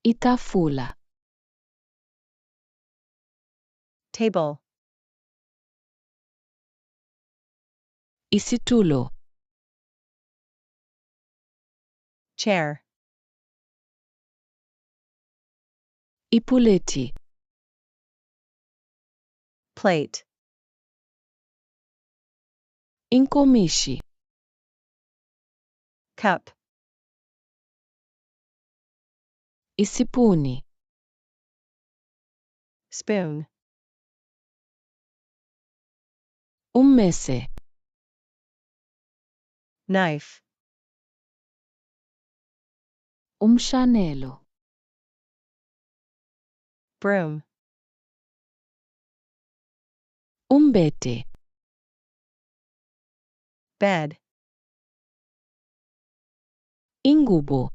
Itafula. Table. Isitulo. Chair. Ipuleti. Plate. Inkomishi. Cup. Isipuni. Spoon. Ummese. Knife. Umshanelo. Broom. Umbete. Bed. Ingubo.